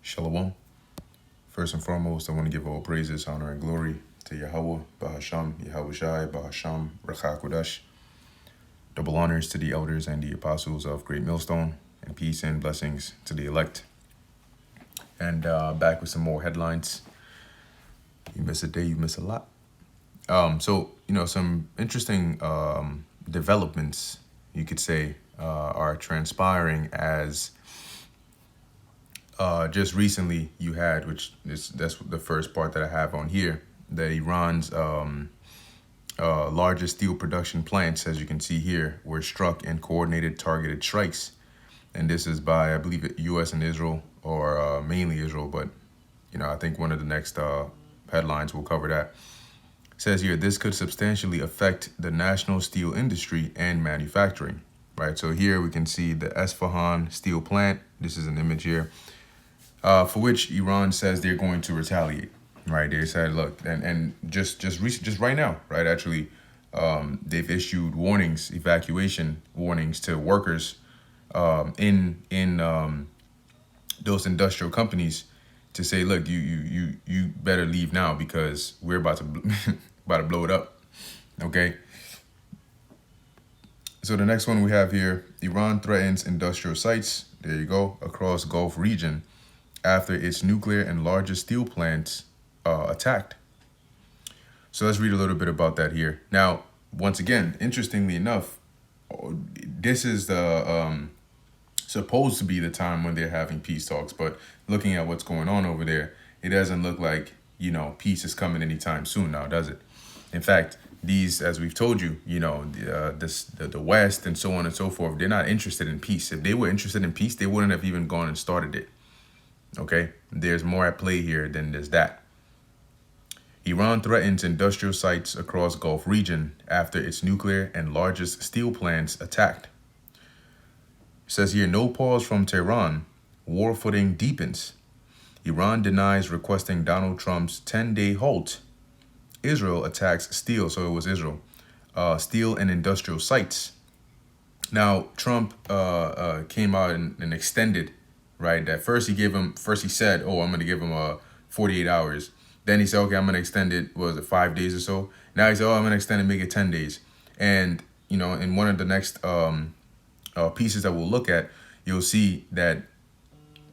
Shalom. First and foremost, I want to give all praises, honor, and glory to Yahweh, Bahasham, Yahweh Shai, Bahasham, Rachakodash. Double honors to the elders and the apostles of Great Millstone, and peace and blessings to the elect. And back with some more headlines. You miss a day, you miss a lot. Some interesting developments, you could say, are transpiring as just recently you had, that's the first part that I have on here, that Iran's largest steel production plants, as you can see here, were struck in coordinated targeted strikes. And this is by, I believe, U.S. and Israel, or mainly Israel, but, I think one of the next headlines will cover that. It says here, this could substantially affect the national steel industry and manufacturing, right? So here we can see the Esfahan steel plant. This is an image here. For which Iran says they're going to retaliate, right? They said, look, and just right now, right? Actually, they've issued warnings, evacuation warnings to workers in those industrial companies to say, look, you better leave now because we're about to blow it up. Okay. So the next one we have here, Iran threatens industrial sites. There you go, across Gulf region, after its nuclear and largest steel plants attacked. So let's read a little bit about that here. Now, once again, interestingly enough, this is the supposed to be the time when they're having peace talks. But looking at what's going on over there, it doesn't look like, peace is coming anytime soon now, does it? In fact, these, as we've told you, the West and so on and so forth, they're not interested in peace. If they were interested in peace, they wouldn't have even gone and started it. Okay, there's more at play here than there's that. Iran threatens industrial sites across Gulf region after its nuclear and largest steel plants attacked. It says here, no pause from Tehran, war footing deepens. Iran denies requesting Donald Trump's 10-day halt. Israel attacks steel, so it was Israel, steel and industrial sites. Now, Trump came out and extended, right? That first he said, oh, I'm going to give him 48 hours. Then he said, okay, I'm going to extend it, 5 days or so? Now he said, oh, I'm going to extend it, make it 10 days. And, in one of the next pieces that we'll look at, you'll see that,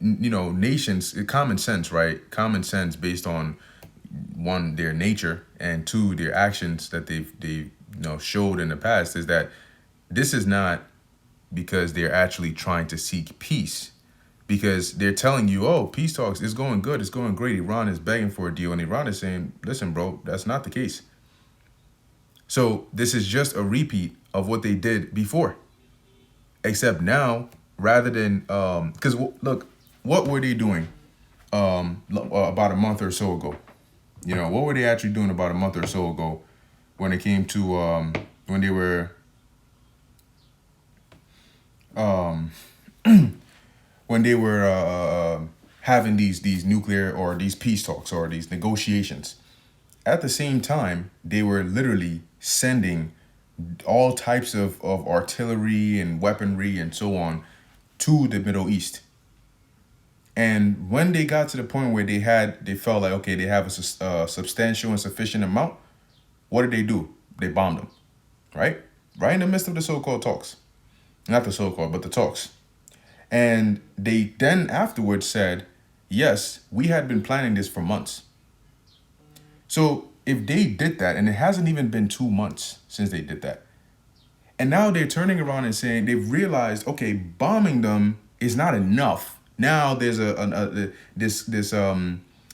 nations, common sense, right? Common sense based on, one, their nature, and two, their actions that they've showed in the past, is that this is not because they're actually trying to seek peace. Because they're telling you, oh, peace talks, it's going good, it's going great. Iran is begging for a deal, and Iran is saying, listen, bro, that's not the case. So this is just a repeat of what they did before. Except now, rather than, because look, what were they doing about a month or so ago? What were they actually doing about a month or so ago when it came to, when they were, having these nuclear or these peace talks or these negotiations. At the same time, they were literally sending all types of artillery and weaponry and so on to the Middle East. And when they got to the point where they felt like, okay, they have a substantial and sufficient amount, what did they do? They bombed them, right? Right in the midst of the so-called talks. Not the so-called, but the talks. And they then afterwards said, yes, we had been planning this for months. So if they did that, and it hasn't even been 2 months since they did that, and now they're turning around and saying they've realized, okay, bombing them is not enough. Now there's this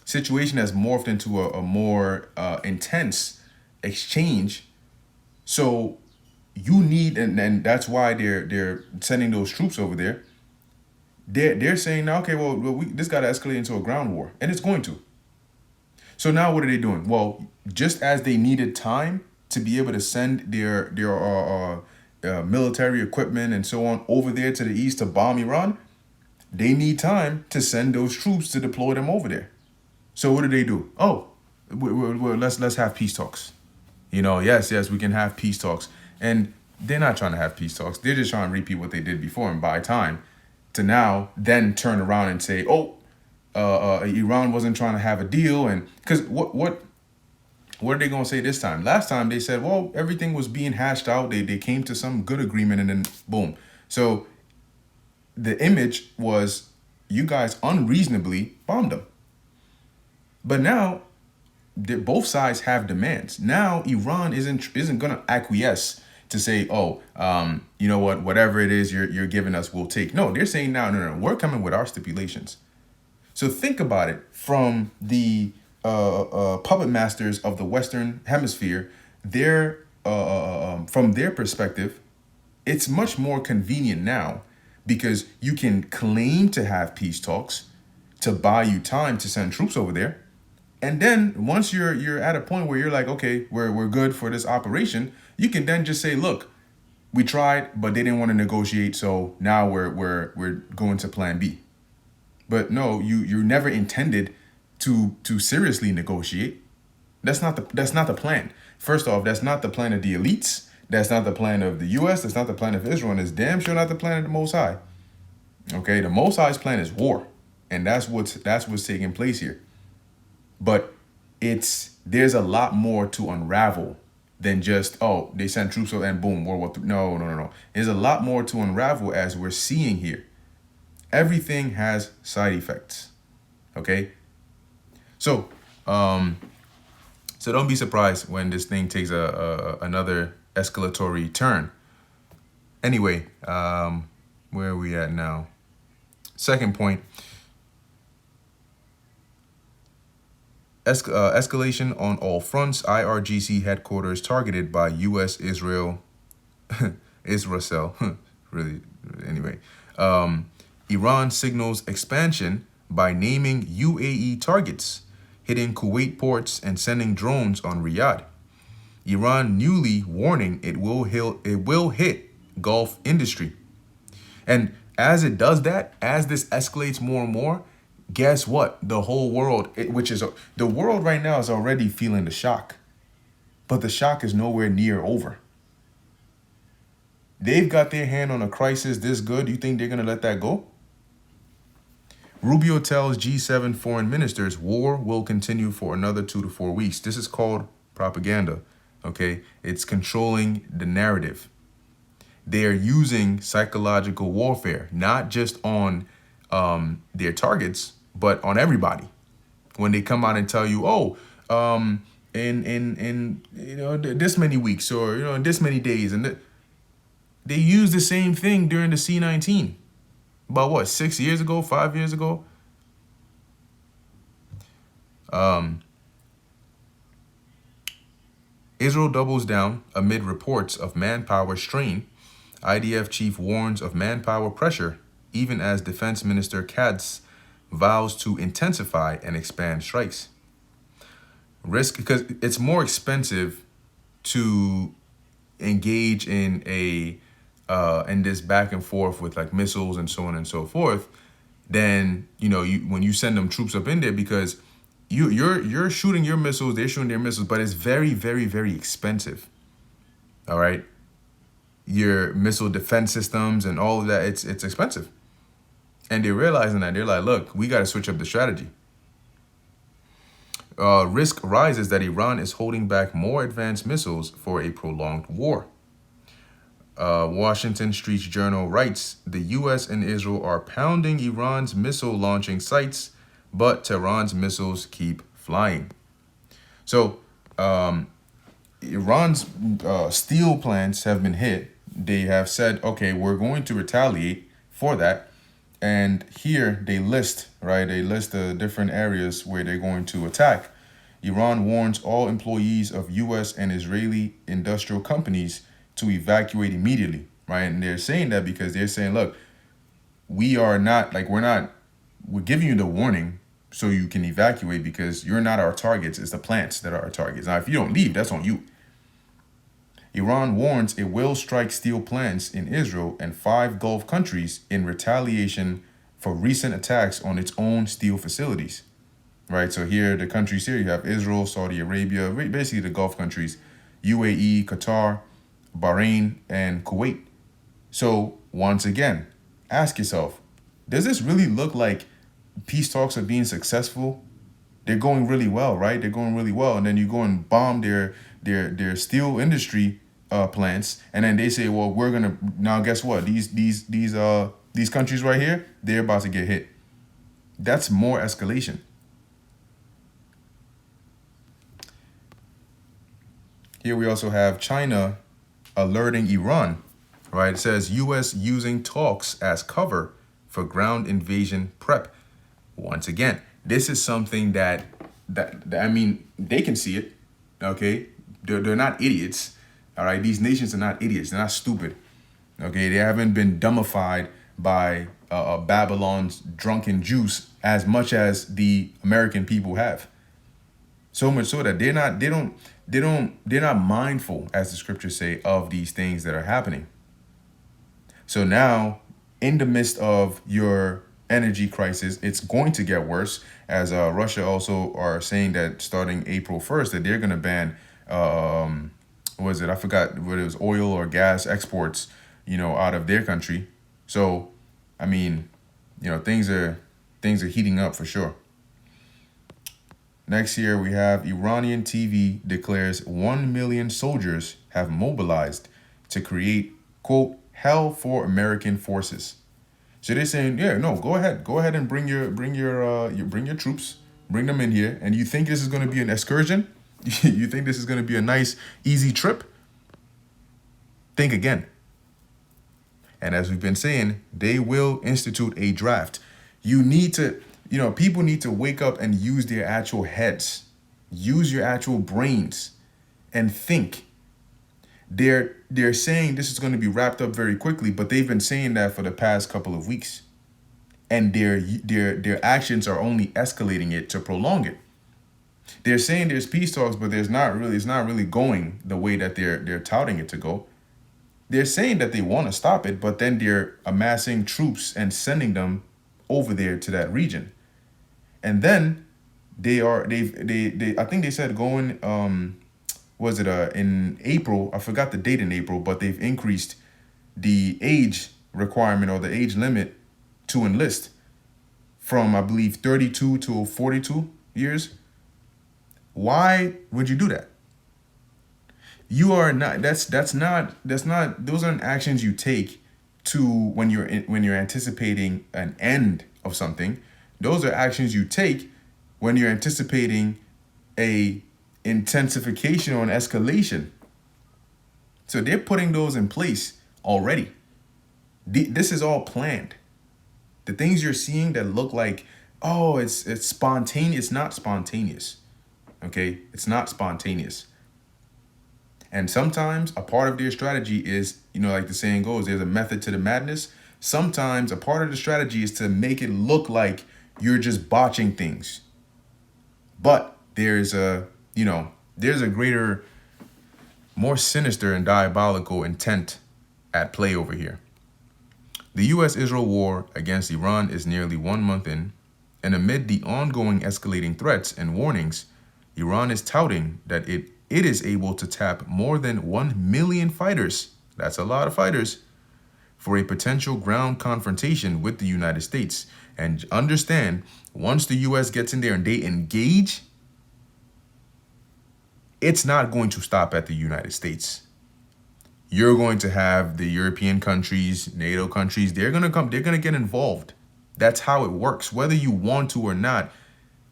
situation that's morphed into a more intense exchange. So you need, and that's why they're sending those troops over there. They're saying now, okay, well, this got to escalate into a ground war, and it's going to. So now what are they doing? Well, just as they needed time to be able to send their military equipment and so on over there to the east to bomb Iran, they need time to send those troops to deploy them over there. So what do? Oh, let's have peace talks. Yes, we can have peace talks. And they're not trying to have peace talks. They're just trying to repeat what they did before and buy time to now then turn around and say, oh, Iran wasn't trying to have a deal, and because what are they going to say this time? Last time they said, well, everything was being hashed out. They came to some good agreement, and then boom. So the image was you guys unreasonably bombed them. But now both sides have demands. Now Iran isn't going to acquiesce to say, oh, you know what, whatever it is you're giving us, we'll take. No, they're saying now, no, we're coming with our stipulations. So think about it from the puppet masters of the Western Hemisphere. Their from their perspective, it's much more convenient now because you can claim to have peace talks to buy you time to send troops over there. And then once you're at a point where you're like, okay, we're good for this operation, you can then just say, look, we tried, but they didn't want to negotiate, so now we're going to plan B. But no, you never intended to seriously negotiate. That's not the plan. First off, that's not the plan of the elites. That's not the plan of the U.S. That's not the plan of Israel, and it's damn sure not the plan of the Most High. Okay, the Most High's plan is war, and that's what's taking place here. But there's a lot more to unravel than just, oh, they sent troops and boom, World War III. No. There's a lot more to unravel as we're seeing here. Everything has side effects. Okay? So, so don't be surprised when this thing takes another escalatory turn. Anyway, where are we at now? Second point. Escalation on all fronts. IRGC headquarters targeted by U.S. Israel really anyway. Iran signals expansion by naming UAE targets, hitting Kuwait ports and sending drones on Riyadh. Iran newly warning it will hit Gulf industry. And as it does that, as this escalates more and more, guess what? The whole world, the world right now is already feeling the shock. But the shock is nowhere near over. They've got their hand on a crisis this good. You think they're going to let that go? Rubio tells G7 foreign ministers war will continue for another 2 to 4 weeks. This is called propaganda, okay? It's controlling the narrative. They are using psychological warfare, not just on their targets, but on everybody. When they come out and tell you, oh, in this many weeks or this many days, and they use the same thing during the C-19. About what, 6 years ago, 5 years ago? Israel doubles down amid reports of manpower strain. IDF chief warns of manpower pressure, even as Defense Minister Katz vows to intensify and expand strikes. Risk, because it's more expensive to engage in in this back and forth with like missiles and so on and so forth, then when you send them troops up in there, because you're shooting your missiles, they're shooting their missiles, but it's very, very, very expensive. All right, your missile defense systems and all of that, it's expensive, and they're realizing that. They're like, look, we got to switch up the strategy. Risk rises that Iran is holding back more advanced missiles for a prolonged war. Washington Street Journal writes, the U.S. and Israel are pounding Iran's missile launching sites, but Tehran's missiles keep flying. So Iran's steel plants have been hit. They have said, okay, we're going to retaliate for that. And here they list the different areas where they're going to attack. Iran warns all employees of U.S. and Israeli industrial companies to evacuate immediately, right? And they're saying that because they're saying, look, we're giving you the warning so you can evacuate because you're not our targets. It's the plants that are our targets. Now, if you don't leave, that's on you. Iran warns it will strike steel plants in Israel and 5 Gulf countries in retaliation for recent attacks on its own steel facilities, right? So here, the countries here, you have Israel, Saudi Arabia, basically the Gulf countries, UAE, Qatar, Bahrain, and Kuwait. So once again, ask yourself, does this really look like peace talks are being successful. They're going really well, right? They're going really well, and then you go and bomb their steel industry plants, and then they say, well, we're gonna now guess what? These countries right here, they're about to get hit. That's more escalation. Here we also have China alerting Iran, right? It says U.S. using talks as cover for ground invasion prep. Once again, this is something that I mean, they can see it, okay? They're not idiots, all right? These nations are not idiots. They're not stupid, okay? They haven't been dumbified by Babylon's drunken juice as much as the American people have. So much so that they're not mindful, as the scriptures say, of these things that are happening. So now, in the midst of your energy crisis, it's going to get worse, as Russia also are saying that starting April 1st that they're going to ban, what was it? I forgot whether it was oil or gas exports, out of their country. So, I mean, things are heating up for sure. Next year, we have Iranian TV declares 1 million soldiers have mobilized to create, quote, hell for American forces. So they're saying, yeah, no, go ahead and bring your troops, bring them in here. And you think this is going to be an excursion? You think this is going to be a nice, easy trip? Think again. And as we've been saying, they will institute a draft. You need to, people need to wake up and use their actual heads, use your actual brains, and think. They're saying this is going to be wrapped up very quickly, but they've been saying that for the past couple of weeks, and their actions are only escalating it to prolong it. They're saying there's peace talks, but it's not really going the way that they're touting it to go. They're saying that they want to stop it, but then they're amassing troops and sending them over there to that region. And then they I think they said going was it in April, I forgot the date in April, but they've increased the age requirement or the age limit to enlist from, I believe, 32 to 42 years. Why would you do that? You are not, that's not, those aren't actions you take to when you're anticipating an end of something. Those are actions you take when you're anticipating a intensification or an escalation. So they're putting those in place already. This is all planned. The things you're seeing that look like, oh, it's spontaneous, it's not spontaneous. Okay? It's not spontaneous. And sometimes a part of their strategy is, like the saying goes, there's a method to the madness. Sometimes a part of the strategy is to make it look like you're just botching things. But there's a greater, more sinister and diabolical intent at play over here. The U.S.-Israel war against Iran is nearly 1 month in, and amid the ongoing escalating threats and warnings, Iran is touting that it is able to tap more than 1 million fighters, that's a lot of fighters, for a potential ground confrontation with the United States. And understand, once the U.S. gets in there and they engage, it's not going to stop at the United States. You're going to have the European countries, NATO countries, they're going to get involved. That's how it works. Whether you want to or not,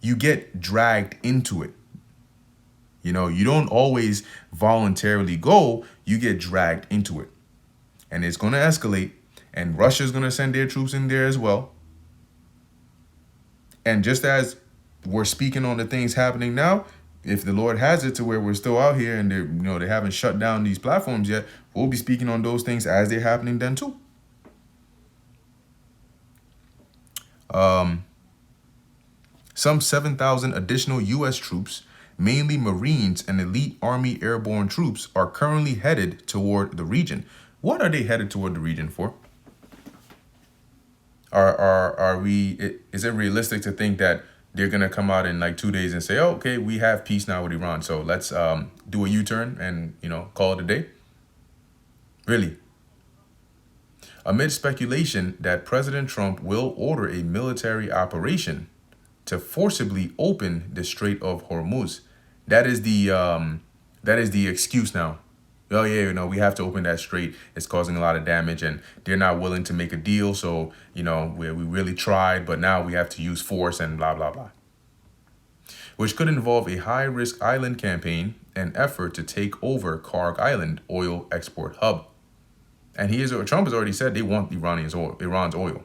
you get dragged into it. You don't always voluntarily go, you get dragged into it. And it's going to escalate, and Russia's going to send their troops in there as well. And just as we're speaking on the things happening now, if the Lord has it to where we're still out here and they haven't shut down these platforms yet, we'll be speaking on those things as they're happening then too. Some 7,000 additional U.S. troops, mainly Marines and elite Army airborne troops, are currently headed toward the region. What are they headed toward the region for? Is it realistic to think that they're going to come out in like 2 days and say, oh, okay, we have peace now with Iran, so let's do a U-turn and, call it a day? Really? amid speculation that President Trump will order a military operation to forcibly open the Strait of Hormuz. That is the excuse now. Oh yeah, we have to open that strait. It's causing a lot of damage, and they're not willing to make a deal. So we really tried, but now we have to use force and blah blah blah, which could involve a high-risk island campaign and effort to take over Karg Island oil export hub. And Trump has already said they want Iran's oil.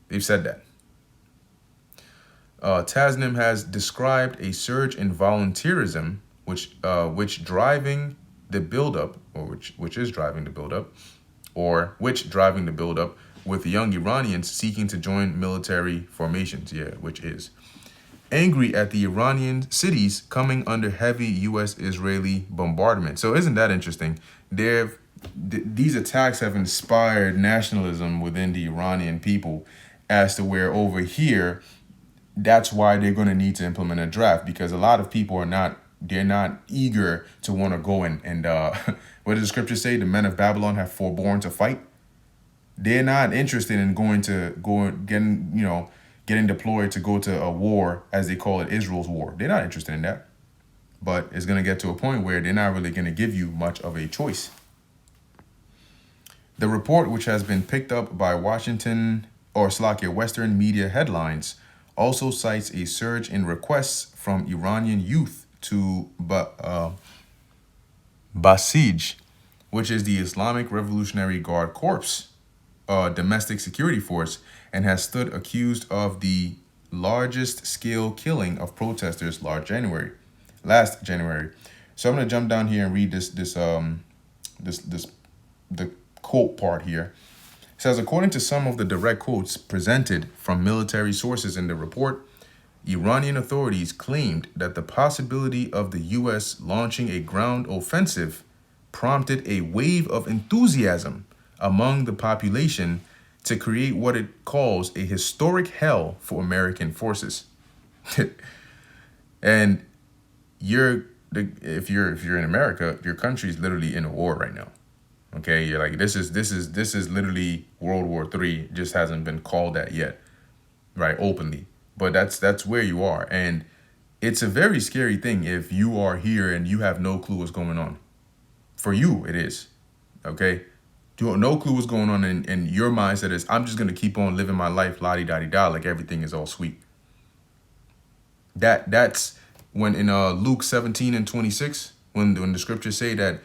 They've said that. Tasnim has described a surge in volunteerism, which driving the buildup, or which is driving the buildup, with young Iranians seeking to join military formations. Yeah, which is angry at the Iranian cities coming under heavy U.S.-Israeli bombardment. So isn't that interesting? These attacks have inspired nationalism within the Iranian people, as to where over here, that's why they're going to need to implement a draft, because a lot of people they're not eager to want to go and what does the scripture say? The men of Babylon have forborne to fight. They're not interested in getting deployed to go to a war, as they call it, Israel's war. They're not interested in that. But it's going to get to a point where they're not really going to give you much of a choice. The report, which has been picked up by Western media headlines, also cites a surge in requests from Iranian youth to Basij, which is the Islamic Revolutionary Guard Corps, domestic security force, and has stood accused of the largest scale killing of protesters last January. So I'm going to jump down here and read the quote part here. It says, according to some of the direct quotes presented from military sources in the report, Iranian authorities claimed that the possibility of the U.S. launching a ground offensive prompted a wave of enthusiasm among the population to create what it calls a historic hell for American forces. And if you're in America, your country is literally in a war right now. Okay, you're like, this is literally World War III, just hasn't been called that yet, right, openly. But that's where you are, and it's a very scary thing if you are here and you have no clue what's going on. For you, it is, okay. You have no clue what's going on, and your mindset is, I'm just gonna keep on living my life, la-di-da-di-da, like everything is all sweet. That's when in Luke 17:26, when the scriptures say that.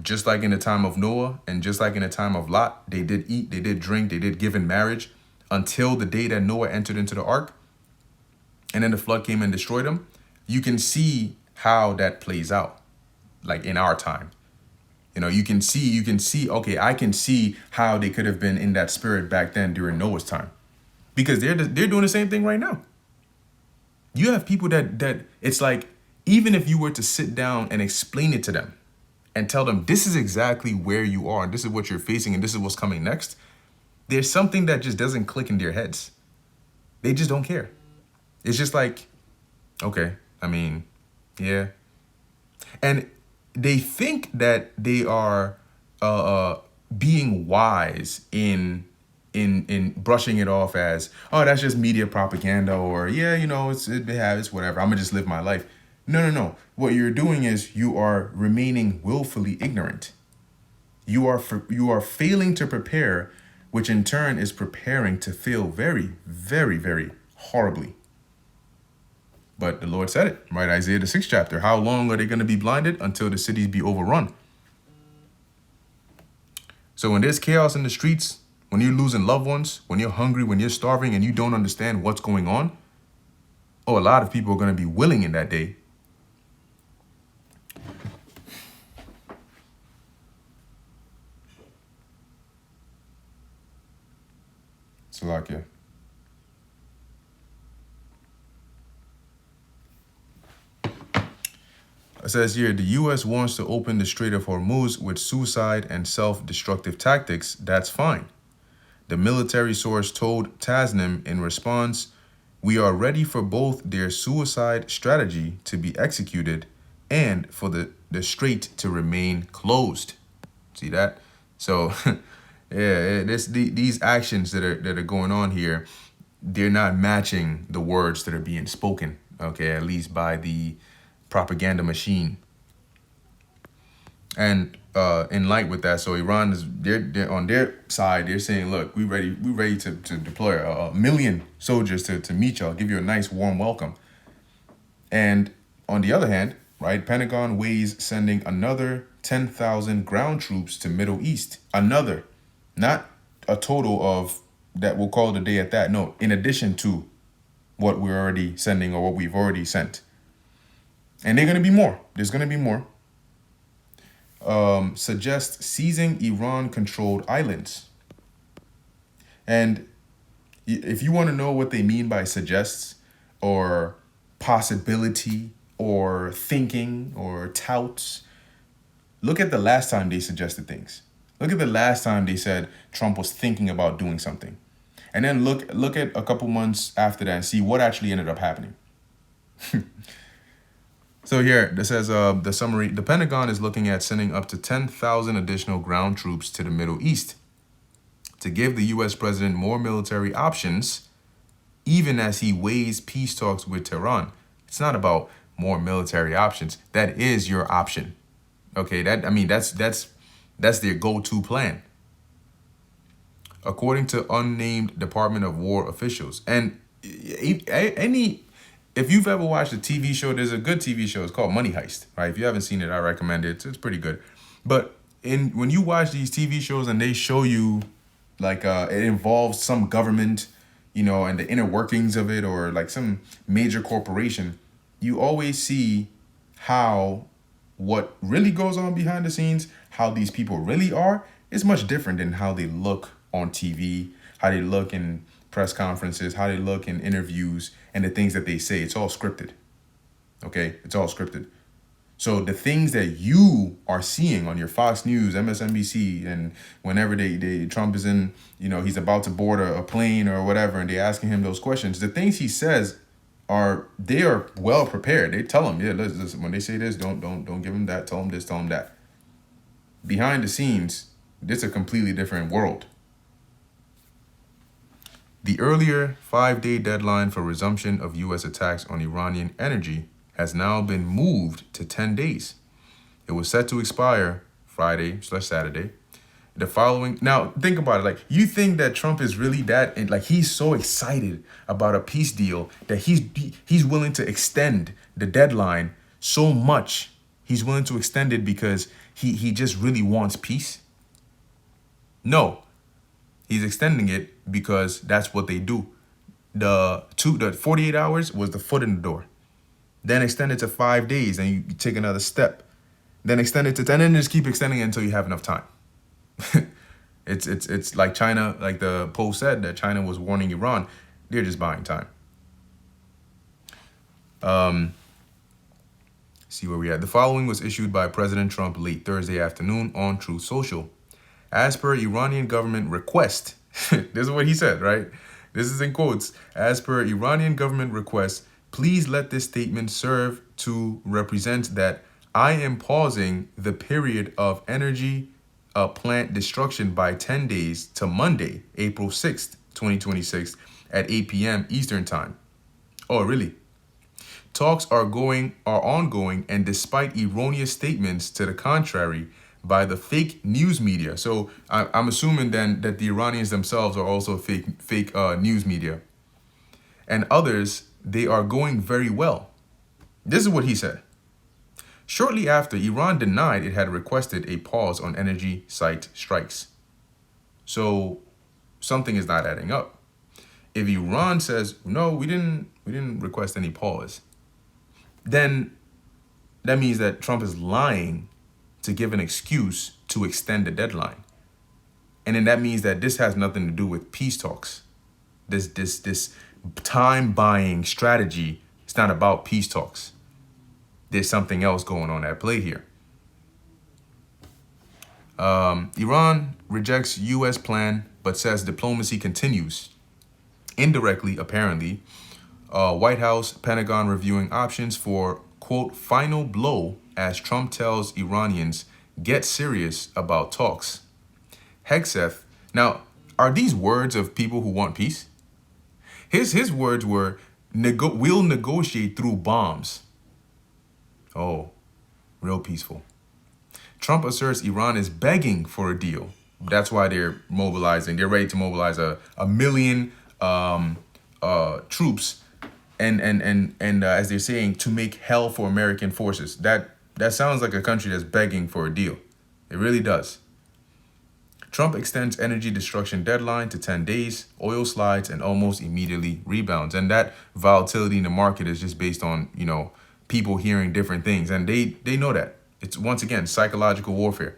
Just like in the time of Noah and just like in the time of Lot, they did eat, they did drink, they did give in marriage until the day that Noah entered into the ark, and then the flood came and destroyed them. You can see how that plays out, like in our time. You can see, okay, I can see how they could have been in that spirit back then during Noah's time, because they're doing the same thing right now. You have people that it's like, even if you were to sit down and explain it to them, and tell them this is exactly where you are, and this is what you're facing, and this is what's coming next, there's something that just doesn't click in their heads. They just don't care. It's just like, okay, I mean, yeah. And they think that they are being wise in brushing it off as, oh, that's just media propaganda, or yeah, it's whatever. I'm gonna just live my life. No. What you're doing is you are remaining willfully ignorant. You are failing to prepare, which in turn is preparing to fail very, very, very horribly. But the Lord said it, right? Isaiah the 6th chapter. How long are they going to be blinded? Until the cities be overrun. So when there's chaos in the streets, when you're losing loved ones, when you're hungry, when you're starving, and you don't understand what's going on, a lot of people are going to be willing in that day. Slovakia. It says here, the U.S. wants to open the Strait of Hormuz with suicide and self-destructive tactics. That's fine. The military source told Tasnim in response, we are ready for both their suicide strategy to be executed and for the strait to remain closed. See that? So Yeah, these actions that are going on here, they're not matching the words that are being spoken. Okay, at least by the propaganda machine. And in light with that, so Iran is they're on their side. They're saying, look, we ready to deploy a million soldiers to meet y'all, give you a nice warm welcome. And on the other hand, right, Pentagon weighs sending another 10,000 ground troops to Middle East. Another, not a total of that. We'll call it a day at that. No, in addition to what we're already sending or what we've already sent. And they're going to be more. There's going to be more. Suggest seizing Iran-controlled islands. And if you want to know what they mean by suggests or possibility or thinking or touts, look at the last time they suggested things. Look at the last time they said Trump was thinking about doing something. And then look at a couple months after that and see what actually ended up happening. So here, this says the summary. The Pentagon is looking at sending up to 10,000 additional ground troops to the Middle East to give the U.S. president more military options, even as he weighs peace talks with Tehran. It's not about more military options. That is your option. Okay, that's their go-to plan, according to unnamed Department of War officials. And if you've ever watched a TV show, there's a good TV show. It's called Money Heist, right? If you haven't seen it, I recommend it. It's pretty good. But when you watch these TV shows and they show you like it involves some government, and the inner workings of it, or like some major corporation, you always see how what really goes on behind the scenes, how these people really are, is much different than how they look on TV, how they look in press conferences, how they look in interviews, and the things that they say. It's all scripted. Okay? It's all scripted. So the things that you are seeing on your Fox News, MSNBC, and whenever Trump is in, he's about to board a plane or whatever, and they're asking him those questions, the things he says they are well prepared. They tell him, yeah, listen, when they say this, don't give him that. Tell him this, tell him that. Behind the scenes, it's a completely different world. The earlier 5-day deadline for resumption of U.S. attacks on Iranian energy has now been moved to 10 days. It was set to expire Friday/Saturday. The following, now think about it, like, you think that Trump is really that, like, he's so excited about a peace deal that he's willing to extend the deadline so much. He's willing to extend it because he just really wants peace? No. He's extending it because that's what they do. The 48 hours was the foot in the door. Then extend it to 5 days, and you take another step. Then extend it to 10, and then just keep extending it until you have enough time. It's like China, like the Post said, that China was warning Iran. They're just buying time. See where we at. The following was issued by President Trump late Thursday afternoon on Truth Social. As per Iranian government request, this is what he said, right? This is in quotes. As per Iranian government request, please let this statement serve to represent that I am pausing the period of energy plant destruction by 10 days to Monday, April 6th, 2026 at 8 p.m. Eastern Time. Oh, really? Talks are ongoing, and despite erroneous statements to the contrary by the fake news media. So I'm assuming then that the Iranians themselves are also fake news media. And others, they are going very well. This is what he said. Shortly after, Iran denied it had requested a pause on energy site strikes. So something is not adding up. If Iran says, no, we didn't request any pause, then that means that Trump is lying to give an excuse to extend the deadline. And then that means that this has nothing to do with peace talks. This time buying strategy, it's not about peace talks. There's something else going on at play here. Iran rejects U.S. plan, but says diplomacy continues. Indirectly, apparently, White House, Pentagon reviewing options for, quote, final blow as Trump tells Iranians, get serious about talks. Hegseth, Now, are these words of people who want peace? His words were, we'll negotiate through bombs. Oh, real peaceful. Trump asserts Iran is begging for a deal. That's why they're mobilizing. They're ready to mobilize a million troops, and as they're saying, to make hell for American forces. That sounds like a country that's begging for a deal. It really does. Trump extends energy destruction deadline to 10 days, oil slides, and almost immediately rebounds. And that volatility in the market is just based on, people hearing different things. And they know that. It's, once again, psychological warfare.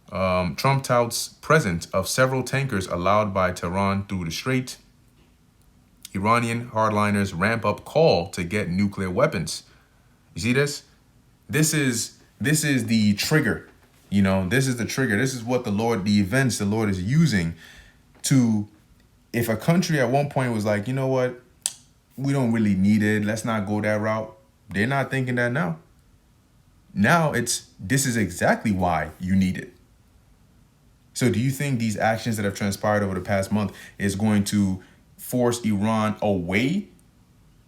Trump touts presence of several tankers allowed by Tehran through the strait. Iranian hardliners ramp up call to get nuclear weapons. You see this? This is the trigger. This is the trigger. This is what the events the Lord is using to, if a country at one point was like, you know what, we don't really need it, let's not go that route. They're not thinking that now. Now this is exactly why you need it. So do you think these actions that have transpired over the past month is going to force Iran away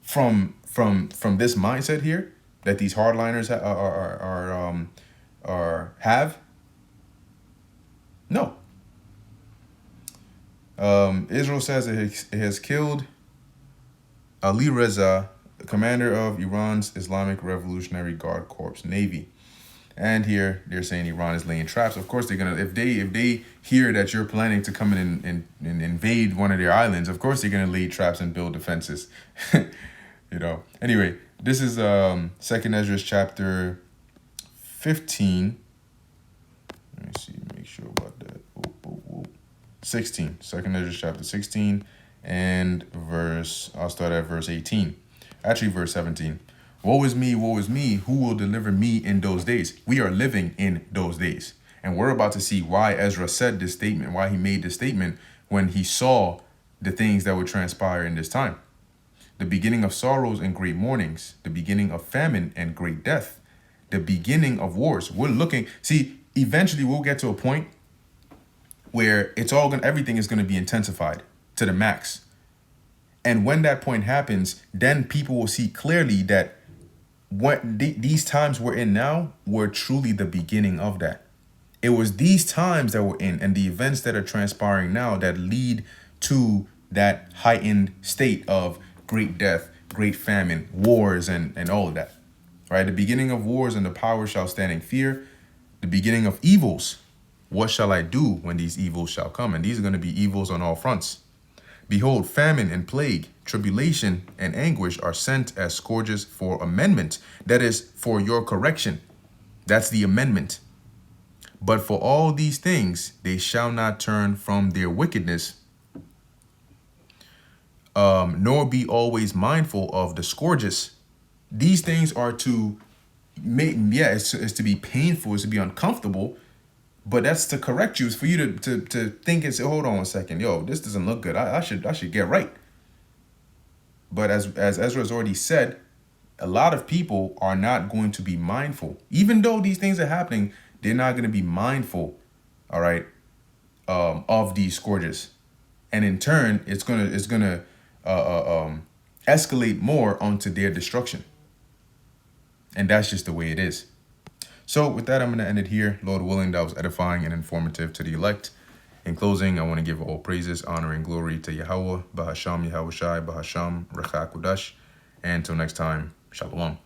from this mindset here that these hardliners have? No. Israel says it has killed Ali Reza, commander of Iran's Islamic Revolutionary Guard Corps Navy. And here they're saying Iran is laying traps. Of course, they're gonna, if they hear that you're planning to come in and invade one of their islands, of course they're gonna lay traps and build defenses. Anyway, this is 2nd Ezra chapter 15. Let me see, make sure about that. 16. 2nd Ezra chapter 16 and I'll start at verse 18. Actually, verse 17. Woe is me, who will deliver me in those days? We are living in those days. And we're about to see why Ezra said this statement, why he made this statement when he saw the things that would transpire in this time. The beginning of sorrows and great mournings, the beginning of famine and great death, the beginning of wars. Eventually we'll get to a point where everything is going to be intensified to the max. And when that point happens, then people will see clearly that what these times we're in now were truly the beginning of that. It was these times that we're in and the events that are transpiring now that lead to that heightened state of great death, great famine, wars, and all of that. Right? The beginning of wars, and the power shall stand in fear. The beginning of evils. What shall I do when these evils shall come? And these are going to be evils on all fronts. Behold, famine and plague, tribulation and anguish are sent as scourges for amendment. That is, for your correction. That's the amendment. But for all these things, they shall not turn from their wickedness, nor be always mindful of the scourges. These things are to make, it's to be painful, it's to be uncomfortable, but that's to correct you. It's for you to think and say, hold on a second, this doesn't look good. I should get right. But as Ezra has already said, a lot of people are not going to be mindful. Even though these things are happening, they're not going to be mindful, all right, of these scourges. And in turn, it's gonna escalate more onto their destruction. And that's just the way it is. So with that, I'm going to end it here. Lord willing, that was edifying and informative to the elect. In closing, I want to give all praises, honor, and glory to Yahweh, Bahasham Yahushai, Bahasham Recha Kudash. And until next time, Shalom.